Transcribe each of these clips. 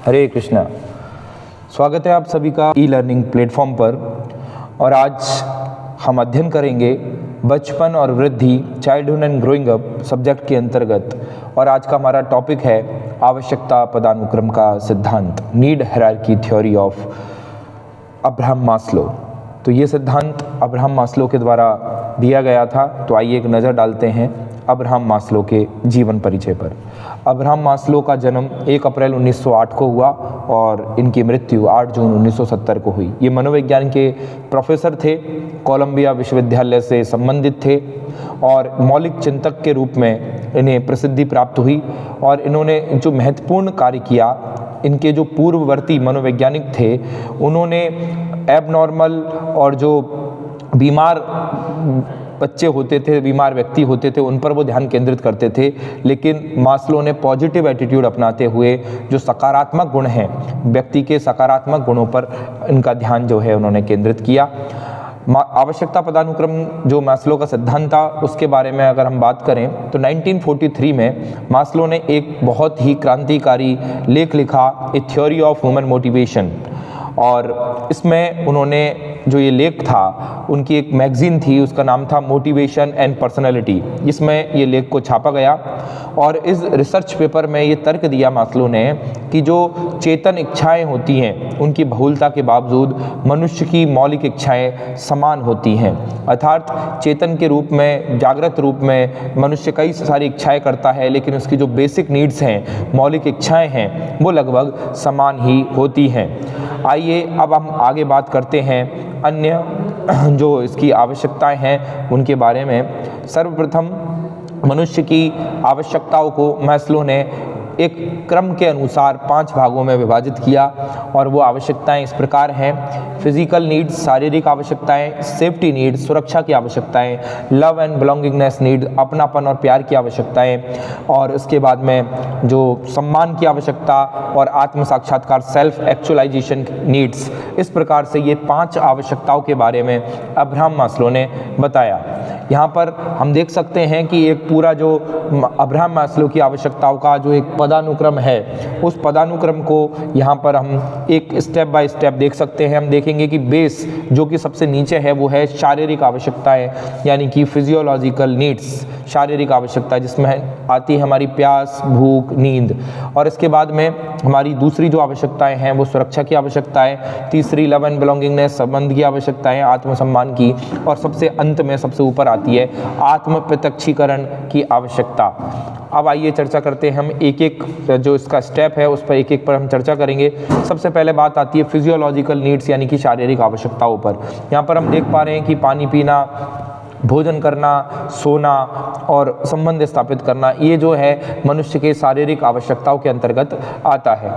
हरे कृष्णा। स्वागत है आप सभी का ई लर्निंग प्लेटफॉर्म पर। और आज हम अध्ययन करेंगे बचपन और वृद्धि, childhood and growing up subject के अंतर्गत। और आज का हमारा टॉपिक है आवश्यकता पदानुक्रम का सिद्धांत, need hierarchy theory of Abraham Maslow. तो ये सिद्धांत अब्राहम मास्लो के द्वारा दिया गया था। तो आइए एक नज़र डालते हैं अब्राहम मास्लो के जीवन परिचय पर। अब्राहम मास्लो का जन्म 1 अप्रैल 1908 को हुआ और इनकी मृत्यु 8 जून 1970 को हुई। ये मनोविज्ञान के प्रोफेसर थे, कोलंबिया विश्वविद्यालय से संबंधित थे और मौलिक चिंतक के रूप में इन्हें प्रसिद्धि प्राप्त हुई। और इन्होंने जो महत्वपूर्ण कार्य किया, इनके जो पूर्ववर्ती मनोवैज्ञानिक थे उन्होंने एबनॉर्मल और जो बीमार बच्चे होते थे, बीमार व्यक्ति होते थे, उन पर वो ध्यान केंद्रित करते थे। लेकिन मास्लो ने पॉजिटिव एटीट्यूड अपनाते हुए जो सकारात्मक गुण हैं, व्यक्ति के सकारात्मक गुणों पर इनका ध्यान जो है उन्होंने केंद्रित किया। आवश्यकता पदानुक्रम जो मास्लो का सिद्धांत था, उसके बारे में अगर हम बात करें तो 1943 में मास्लो ने एक बहुत ही क्रांतिकारी लेख लिखा, ए थ्योरी ऑफ ह्यूमन मोटिवेशन। और इसमें उन्होंने जो ये लेख था, उनकी एक मैगजीन थी, उसका नाम था मोटिवेशन एंड पर्सनैलिटी, जिसमें ये लेख को छापा गया। और इस रिसर्च पेपर में ये तर्क दिया मास्लो ने कि जो चेतन इच्छाएं होती हैं, उनकी बहुलता के बावजूद मनुष्य की मौलिक इच्छाएं समान होती हैं। अर्थात चेतन के रूप में, जागृत रूप में मनुष्य कई सारी इच्छाएं करता है, लेकिन उसकी जो बेसिक नीड्स हैं, मौलिक इच्छाएं हैं, वो लगभग समान ही होती हैं। आइए अब हम आगे बात करते हैं अन्य जो इसकी आवश्यकताएं हैं उनके बारे में। सर्वप्रथम मनुष्य की आवश्यकताओं को मास्लो ने एक क्रम के अनुसार 5 भागों में विभाजित किया। और वो आवश्यकताएं इस प्रकार हैं: फिजिकल नीड्स, शारीरिक आवश्यकताएं; सेफ्टी नीड्स, सुरक्षा की आवश्यकताएं; लव एंड बिलोंगिंगनेस नीड, अपनापन और प्यार की आवश्यकताएं; और इसके बाद में जो सम्मान की आवश्यकता और आत्म साक्षात्कार, सेल्फ एक्चुअलाइजेशन नीड्स। इस प्रकार से ये 5 आवश्यकताओं के बारे में अब्राहम मास्लो ने बताया। यहाँ पर हम देख सकते हैं कि एक पूरा जो अब्राहम मास्लो की आवश्यकताओं का जो एक पदानुक्रम है, उस पदानुक्रम को यहाँ पर हम एक स्टेप बाय स्टेप देख सकते हैं। हम देखेंगे कि बेस जो कि सबसे नीचे है वो है शारीरिक आवश्यकताएं, यानी कि फिजियोलॉजिकल नीड्स, शारीरिक आवश्यकता, जिसमें आती है हमारी प्यास, भूख, नींद। और इसके बाद में हमारी दूसरी जो आवश्यकताएं हैं वो सुरक्षा की आवश्यकताएं, तीसरी लव एंड बिलोंगिंगनेस, संबंध की आवश्यकताएं, आत्मसम्मान की, और सबसे अंत में सबसे ऊपर आती है आत्म प्रत्यक्षीकरण की आवश्यकता। अब आइए चर्चा करते हैं हम एक एक जो इसका स्टेप है उस पर एक एक पर हम चर्चा करेंगे। सबसे पहले बात आती है फिजियोलॉजिकल नीड्स यानी कि शारीरिक आवश्यकताओं पर। यहाँ पर हम देख पा रहे हैं कि पानी पीना, भोजन करना, सोना और संबंध स्थापित करना, ये जो है मनुष्य के शारीरिक आवश्यकताओं के अंतर्गत आता है।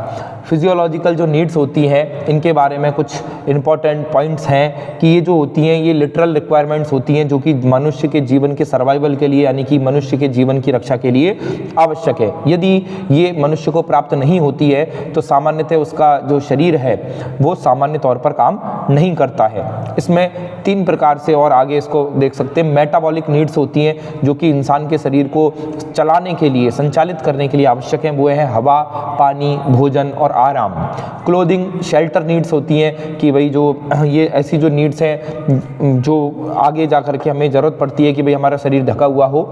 फिजियोलॉजिकल जो नीड्स होती हैं, इनके बारे में कुछ इंपॉर्टेंट पॉइंट्स हैं कि ये जो होती हैं ये लिटरल रिक्वायरमेंट्स होती हैं, जो कि मनुष्य के जीवन के सर्वाइवल के लिए, यानी कि मनुष्य के जीवन की रक्षा के लिए आवश्यक है। यदि ये मनुष्य को प्राप्त नहीं होती है तो सामान्यतः उसका जो शरीर है वो सामान्य तौर पर काम नहीं करता है। इसमें 3 प्रकार से और आगे इसको देख सकते हैं। मेटाबॉलिक नीड्स होती हैं जो कि इंसान के शरीर को चलाने के लिए, संचालित करने के लिए आवश्यक हैं। वो है हवा, पानी, भोजन और आराम। क्लोथिंग, शेल्टर नीड्स होती हैं कि भाई जो ये ऐसी जो नीड्स हैं जो आगे जा कर के हमें ज़रूरत पड़ती है कि भाई हमारा शरीर ढका हुआ हो।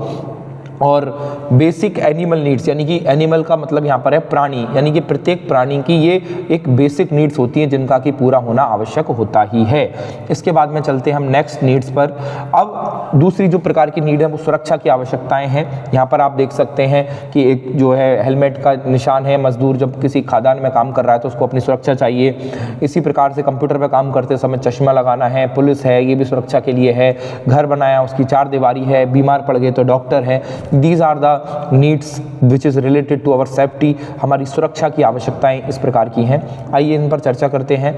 और बेसिक एनिमल नीड्स, यानी कि एनिमल का मतलब यहाँ पर है प्राणी, यानी कि प्रत्येक प्राणी की ये एक बेसिक नीड्स होती हैं जिनका कि पूरा होना आवश्यक होता ही है। इसके बाद में चलते हैं हम नेक्स्ट नीड्स पर। अब दूसरी जो प्रकार की नीड है वो सुरक्षा की आवश्यकताएं हैं। यहाँ पर आप देख सकते हैं कि एक जो है हेलमेट का निशान है। मजदूर जब किसी खादान में काम कर रहा है तो उसको अपनी सुरक्षा चाहिए। इसी प्रकार से कंप्यूटर पर काम करते समय चश्मा लगाना है। पुलिस है, ये भी सुरक्षा के लिए है। घर बनाया, उसकी 4 दीवारी है। बीमार पड़ गए तो डॉक्टर है। These are the needs which is related to our safety। हमारी सुरक्षा की आवश्यकताएं इस प्रकार की हैं। आइए इन पर चर्चा करते हैं।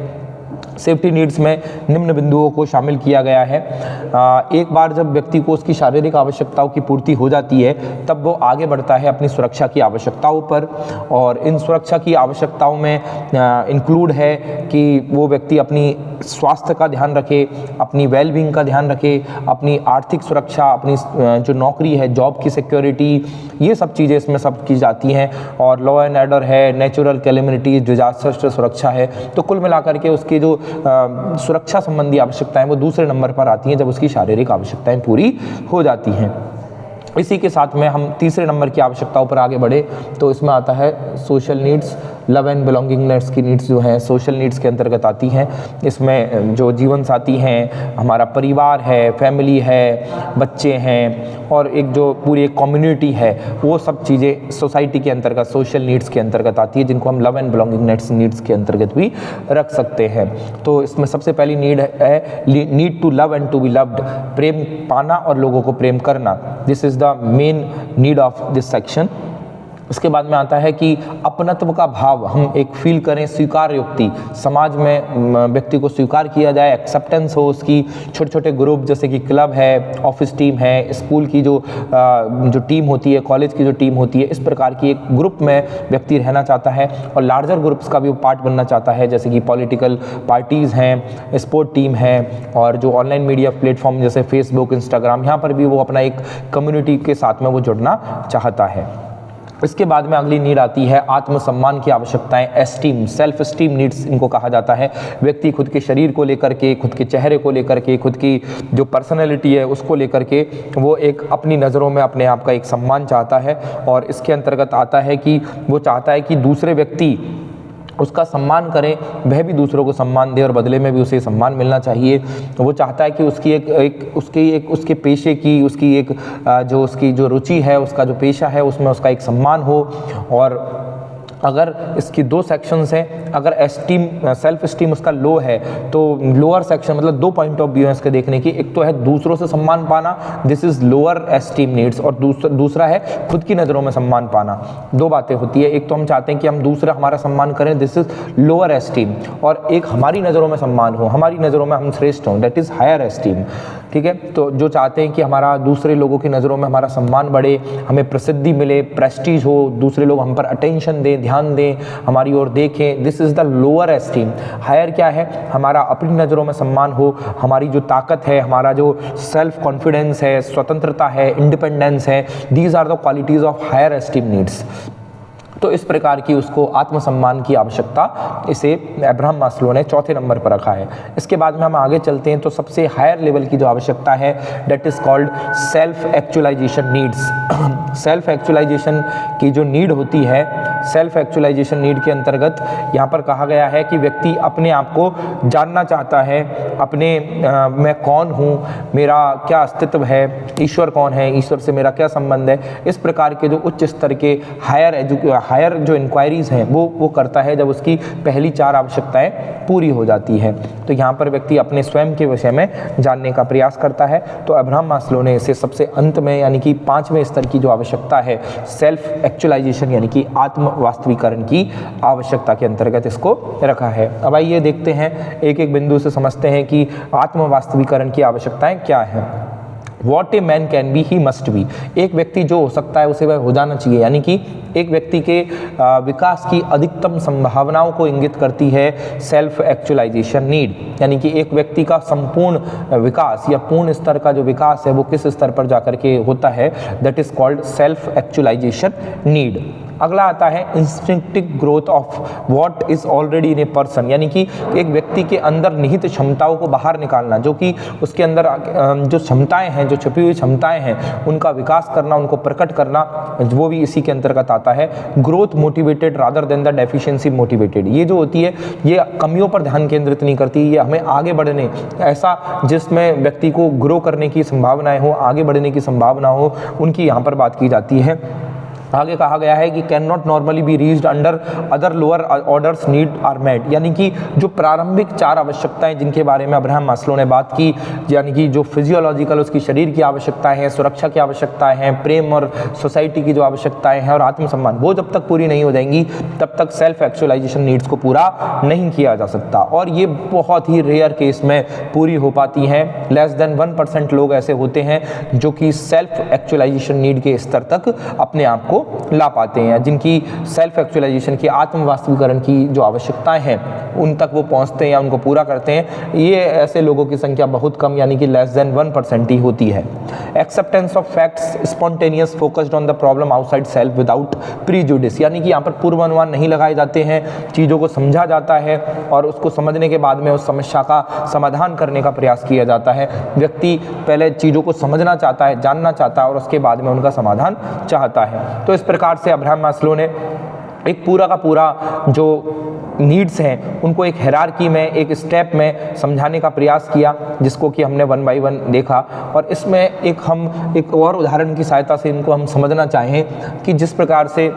सेफ्टी नीड्स में निम्न बिंदुओं को शामिल किया गया है। एक बार जब व्यक्ति को उसकी शारीरिक आवश्यकताओं की पूर्ति हो जाती है तब वो आगे बढ़ता है अपनी सुरक्षा की आवश्यकताओं पर, और इन सुरक्षा की आवश्यकताओं में इंक्लूड है कि वो व्यक्ति अपनी स्वास्थ्य का ध्यान रखे, अपनी वेलबींग का ध्यान रखे, अपनी आर्थिक सुरक्षा, अपनी जो नौकरी है, जॉब की सिक्योरिटी, ये सब चीज़ें इसमें सब की जाती हैं। और लॉ एंड ऑर्डर है, नेचुरल कैलेमिटीज, डिजास्टर सुरक्षा है। तो कुल मिलाकर के उसकी जो सुरक्षा संबंधी आवश्यकताएं वो दूसरे नंबर पर आती हैं जब उसकी शारीरिक आवश्यकताएं पूरी हो जाती हैं। इसी के साथ में हम तीसरे नंबर की आवश्यकताओं पर आगे बढ़े तो इसमें आता है social needs. Love and belongingness की नीड्स जो हैं सोशल नीड्स के अंतर्गत आती हैं। इसमें जो जीवन साथी हैं, हमारा परिवार है, फैमिली है, बच्चे हैं और एक जो पूरी एक कम्युनिटी है, वो सब चीज़ें सोसाइटी के अंतर्गत सोशल नीड्स के अंतर्गत आती है, जिनको हम लव एंड बिलोंगिंगनेस नीड्स के अंतर्गत भी रख सकते हैं। तो इसमें सबसे पहली नीड है need to love and to be loved, प्रेम पाना और लोगों को प्रेम करना। This is the main need of this section. इसके बाद में आता है कि अपनत्व का भाव हम एक फील करें, स्वीकार युक्ति, समाज में व्यक्ति को स्वीकार किया जाए, एक्सेप्टेंस हो उसकी। छोटे छोटे ग्रुप जैसे कि क्लब है, ऑफिस टीम है, स्कूल की जो टीम होती है, कॉलेज की जो टीम होती है, इस प्रकार की एक ग्रुप में व्यक्ति रहना चाहता है और लार्जर ग्रुप्स का भी वो पार्ट बनना चाहता है, जैसे कि पॉलिटिकल पार्टीज़ हैं, स्पोर्ट टीम है और जो ऑनलाइन मीडिया प्लेटफॉर्म जैसे फेसबुक, इंस्टाग्राम, यहाँ पर भी वो अपना एक कम्युनिटी के साथ में वो जुड़ना चाहता है। इसके बाद में अगली नीड आती है आत्मसम्मान की आवश्यकताएं, एस्टीम, सेल्फ एस्टीम नीड्स इनको कहा जाता है। व्यक्ति खुद के शरीर को लेकर के, खुद के चेहरे को लेकर के, खुद की जो पर्सनैलिटी है उसको लेकर के वो एक अपनी नज़रों में अपने आप का एक सम्मान चाहता है। और इसके अंतर्गत आता है कि वो चाहता है कि दूसरे व्यक्ति उसका सम्मान करें, वह भी दूसरों को सम्मान दे और बदले में भी उसे सम्मान मिलना चाहिए। वो चाहता है कि उसकी उसके पेशे की, उसकी जो रुचि है, उसका जो पेशा है उसमें उसका एक सम्मान हो। और अगर इसकी दो सेक्शंस हैं, अगर सेल्फ एस्टीम उसका लो है तो लोअर सेक्शन मतलब दो पॉइंट ऑफ व्यू है इसके देखने की। एक तो है दूसरों से सम्मान पाना, this is lower esteem needs, और दूसरा है खुद की नज़रों में सम्मान पाना। दो बातें होती है, एक तो हम चाहते हैं कि हम दूसरा हमारा सम्मान करें, दिस इज़ लोअर एस्टीम, और एक हमारी नज़रों में सम्मान हो, हमारी नज़रों में हम श्रेष्ठ हों, दैट इज़ हायर एस्टीम। ठीक है, तो जो चाहते हैं कि हमारा दूसरे लोगों की नज़रों में हमारा सम्मान बढ़े, हमें प्रसिद्धि मिले, प्रेस्टीज हो, दूसरे लोग हम पर अटेंशन दें, ध्यान दें, हमारी ओर देखें, this is the lower esteem. Higher क्या है, हमारा अपनी नज़रों में सम्मान हो, हमारी जो ताकत है, हमारा जो सेल्फ कॉन्फिडेंस है, स्वतंत्रता है, इंडिपेंडेंस है, these are the qualities of higher esteem needs. तो इस प्रकार की उसको आत्मसम्मान की आवश्यकता इसे अब्राहम मास्लो ने चौथे नंबर पर रखा है। इसके बाद में हम आगे चलते हैं तो सबसे हायर लेवल की जो आवश्यकता है that is called self actualization needs. Self actualization की जो नीड होती है, सेल्फ एक्चुअलाइजेशन नीड के अंतर्गत यहाँ पर कहा गया है कि व्यक्ति अपने आप को जानना चाहता है, मैं कौन हूँ, मेरा क्या अस्तित्व है, ईश्वर कौन है, ईश्वर से मेरा क्या संबंध है। इस प्रकार के जो उच्च स्तर के हायर जो इंक्वायरीज़ हैं वो करता है जब उसकी पहली चार आवश्यकताएं पूरी हो जाती है। तो यहाँ पर व्यक्ति अपने स्वयं के विषय में जानने का प्रयास करता है। तो अब्राहम मास्लो ने इसे सबसे अंत में यानी कि पांचवें स्तर की जो आवश्यकता है सेल्फ एक्चुअलाइजेशन यानी कि आत्म वास्तविकरण की आवश्यकता के अंतर्गत इसको रखा है। अब आइए देखते हैं, एक एक बिंदु से समझते हैं कि आत्म वास्तविकरण की आवश्यकताएं क्या हैं। What a man can be he must be, एक व्यक्ति जो हो सकता है उसे वह हो जाना चाहिए, यानी कि एक व्यक्ति के विकास की अधिकतम संभावनाओं को इंगित करती है सेल्फ एक्चुअलाइजेशन नीड, यानी कि एक व्यक्ति का संपूर्ण विकास या पूर्ण स्तर का जो विकास है वो किस स्तर पर जाकर के होता है, that is called self actualization need. अगला आता है instinctive growth of what is already in a person, यानी कि एक व्यक्ति के अंदर निहित क्षमताओं को बाहर निकालना, जो कि उसके अंदर जो क्षमताएं हैं, जो छुपी हुई क्षमताएं हैं उनका विकास करना, उनको प्रकट करना, वो भी इसी के अंतर्गत आता है। Growth motivated rather than the deficiency motivated, ये जो होती है ये कमियों पर ध्यान केंद्रित नहीं करती, ये हमें आगे बढ़ने, ऐसा जिसमें व्यक्ति को ग्रो करने की संभावनाएं हो, आगे बढ़ने की संभावना हो, उनकी यहाँ पर बात की जाती है। आगे कहा गया है कि can not normally be reached under other lower orders need are met, यानी कि जो प्रारंभिक 4 आवश्यकताएं जिनके बारे में अब्राहम मास्लो ने बात की, यानी कि जो फिजियोलॉजिकल उसकी शरीर की आवश्यकताएं हैं, सुरक्षा की आवश्यकताएं हैं, प्रेम और सोसाइटी की जो आवश्यकताएं हैं और आत्मसम्मान, वो जब तक पूरी नहीं हो जाएंगी तब तक सेल्फ एक्चुअलाइजेशन नीड्स को पूरा नहीं किया जा सकता। और ये बहुत ही रेयर केस में पूरी हो पाती हैं। लेस देन 1% लोग ऐसे होते हैं जो कि सेल्फ एक्चुअलाइजेशन नीड के स्तर तक अपने आप को ला पाते हैं, जिनकी सेल्फ एक्चुअलाइजेशन की आत्म वास्तविकरण की जो आवश्यकताएं हैं उन तक वो पहुंचते हैं या उनको पूरा करते हैं। ये ऐसे लोगों की संख्या बहुत कम, यानी कि लेस देन 1% ही होती है। Acceptance of facts, spontaneous, focused on the problem outside self without prejudice, यानी कि यहाँ पर पूर्वानुमान नहीं लगाए जाते हैं, चीज़ों को समझा जाता है और उसको समझने के बाद में उस समस्या का समाधान करने का प्रयास किया जाता है। व्यक्ति पहले चीज़ों को समझना चाहता है, जानना चाहता है और उसके बाद में उनका समाधान चाहता है। तो इस प्रकार से अब्राहम मास्लो ने एक पूरा का पूरा जो नीड्स हैं उनको एक हायरार्की में, एक स्टेप में समझाने का प्रयास किया, जिसको कि हमने 1 बाय 1 देखा। और इसमें एक और उदाहरण की सहायता से इनको हम समझना चाहें कि जिस प्रकार से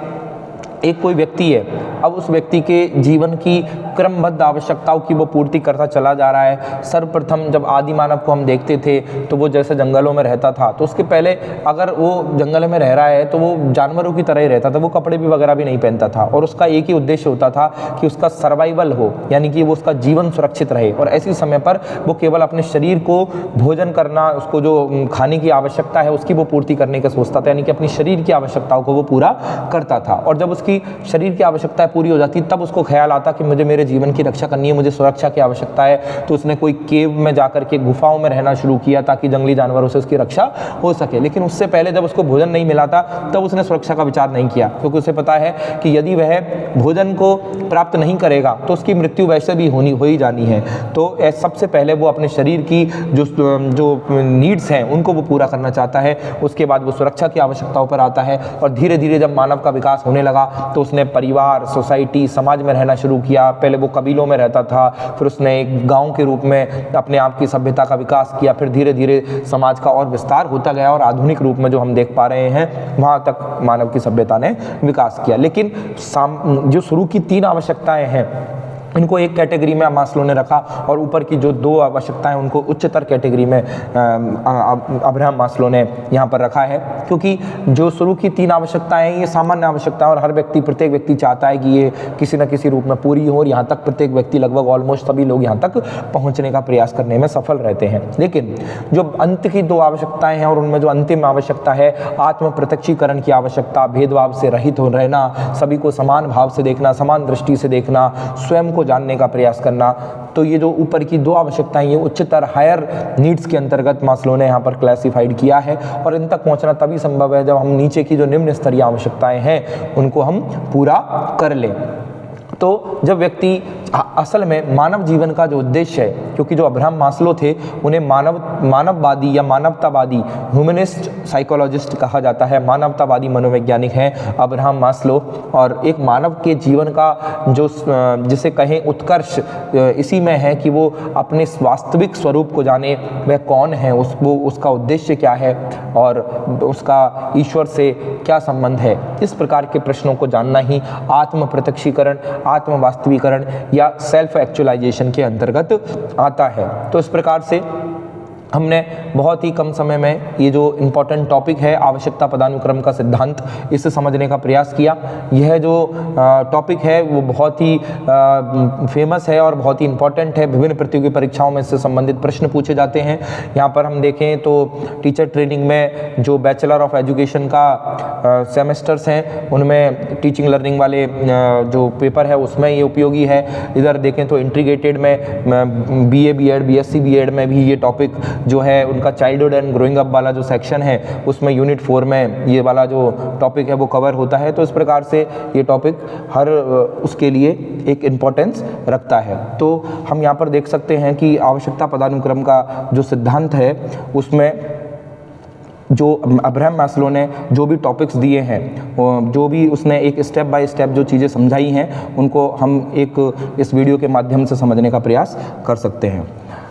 एक कोई व्यक्ति है, अब उस व्यक्ति के जीवन की क्रमबद्ध आवश्यकताओं की वो पूर्ति करता चला जा रहा है। सर्वप्रथम जब आदि मानव को हम देखते थे तो वो जैसे जंगलों में रहता था, तो उसके पहले अगर वो जंगल में रह रहा है तो वो जानवरों की तरह ही रहता था, वो कपड़े भी वगैरह भी नहीं पहनता था और उसका एक ही उद्देश्य होता था कि उसका सर्वाइवल हो, यानी कि वो उसका जीवन सुरक्षित रहे। और ऐसे समय पर वो केवल अपने शरीर को भोजन करना, उसको जो खाने की आवश्यकता है उसकी वो पूर्ति करने का सोचता था, यानी कि अपनी शरीर की आवश्यकताओं को वो पूरा करता था। और जब उसकी शरीर की आवश्यकताएं पूरी हो जाती तब उसको ख्याल आता कि मुझे मेरे जीवन की रक्षा करनी है, मुझे सुरक्षा की आवश्यकता है। तो उसने कोई केव में जाकर के गुफाओं में रहना शुरू किया ताकि जंगली जानवरों से उसकी रक्षा हो सके। लेकिन उससे पहले जब उसको भोजन नहीं मिला था तब उसने सुरक्षा का विचार नहीं किया, क्योंकि उसे पता है कि यदि वह भोजन को प्राप्त नहीं करेगा तो उसकी मृत्यु वैसे भी हो ही जानी है। तो सबसे पहले वो अपने शरीर की जो नीड्स हैं उनको वो पूरा करना चाहता है। उसके बाद वो सुरक्षा की आवश्यकताओं पर आता है और धीरे धीरे जब मानव का विकास होने लगा तो उसने परिवार, सोसाइटी, समाज में रहना शुरू किया। पहले वो कबीलों में रहता था, फिर उसने एक गांव के रूप में अपने आप की सभ्यता का विकास किया, फिर धीरे धीरे समाज का और विस्तार होता गया और आधुनिक रूप में जो हम देख पा रहे हैं वहाँ तक मानव की सभ्यता ने विकास किया। लेकिन जो शुरू की 3 आवश्यकताएं हैं इनको एक कैटेगरी में मास्लो ने रखा और ऊपर की जो 2 आवश्यकताएं उनको उच्चतर कैटेगरी में अब्राहम मास्लो ने यहाँ पर रखा है, क्योंकि जो शुरू की 3 आवश्यकताएं हैं ये सामान्य आवश्यकताएं और हर व्यक्ति, प्रत्येक व्यक्ति चाहता है कि ये किसी न किसी रूप में पूरी हो और यहाँ तक प्रत्येक व्यक्ति, लगभग ऑलमोस्ट सभी लोग यहाँ तक पहुँचने का प्रयास करने में सफल रहते हैं। लेकिन जो अंत की 2 आवश्यकताएं हैं और उनमें जो अंतिम आवश्यकता है आत्म प्रत्यक्षीकरण की आवश्यकता, भेदभाव से रहित हो रहना, सभी को समान भाव से देखना, समान दृष्टि से देखना, स्वयं जानने का प्रयास करना, तो ये जो ऊपर की 2 आवश्यकताएं ये उच्चतर हायर नीड्स के अंतर्गत मास्लो ने यहाँ पर क्लासिफाइड किया है। और इन तक पहुँचना तभी संभव है जब हम नीचे की जो निम्न स्तरीय आवश्यकताएं हैं उनको हम पूरा कर लें। तो जब व्यक्ति असल में मानव जीवन का जो उद्देश्य है, क्योंकि जो अब्राहम मास्लो थे उन्हें मानववादी या मानवतावादी, ह्यूमनिस्ट साइकोलॉजिस्ट कहा जाता है, मानवतावादी मनोवैज्ञानिक हैं अब्राहम मास्लो। और एक मानव के जीवन का जो जिसे कहें उत्कर्ष इसी में है कि वो अपने वास्तविक स्वरूप को जाने, वह कौन है, उसका उद्देश्य क्या है और उसका ईश्वर से क्या संबंध है। इस प्रकार के प्रश्नों को जानना ही आत्म प्रत्यक्षीकरण, आत्म वास्तविकरण या सेल्फ एक्चुअलाइजेशन के अंतर्गत आता है। तो इस प्रकार से हमने बहुत ही कम समय में ये जो इम्पोर्टेंट टॉपिक है आवश्यकता पदानुक्रम का सिद्धांत, इसे समझने का प्रयास किया। यह जो टॉपिक है वो बहुत ही फेमस है और बहुत ही इम्पोर्टेंट है। विभिन्न प्रतियोगी परीक्षाओं में इससे संबंधित प्रश्न पूछे जाते हैं। यहाँ पर हम देखें तो टीचर ट्रेनिंग में जो बैचलर ऑफ एजुकेशन का सेमेस्टर्स हैं उनमें टीचिंग लर्निंग वाले जो पेपर है उसमें ये उपयोगी है। इधर देखें तो इंटीग्रेटेड में BA BEd BSc BEd में भी ये टॉपिक जो है उनका चाइल्डहुड एंड ग्रोइंग अप वाला जो सेक्शन है उसमें यूनिट 4 में ये वाला जो टॉपिक है वो कवर होता है। तो इस प्रकार से ये टॉपिक हर उसके लिए एक इम्पोर्टेंस रखता है। तो हम यहाँ पर देख सकते हैं कि आवश्यकता पदानुक्रम का जो सिद्धांत है उसमें जो अब्राहम मास्लो ने जो भी टॉपिक्स दिए हैं, जो भी उसने एक स्टेप बाय स्टेप जो चीज़ें समझाई हैं उनको हम इस वीडियो के माध्यम से समझने का प्रयास कर सकते हैं।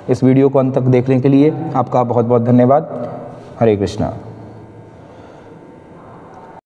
इस वीडियो को अंत तक देखने के लिए आपका बहुत बहुत धन्यवाद। हरे कृष्णा।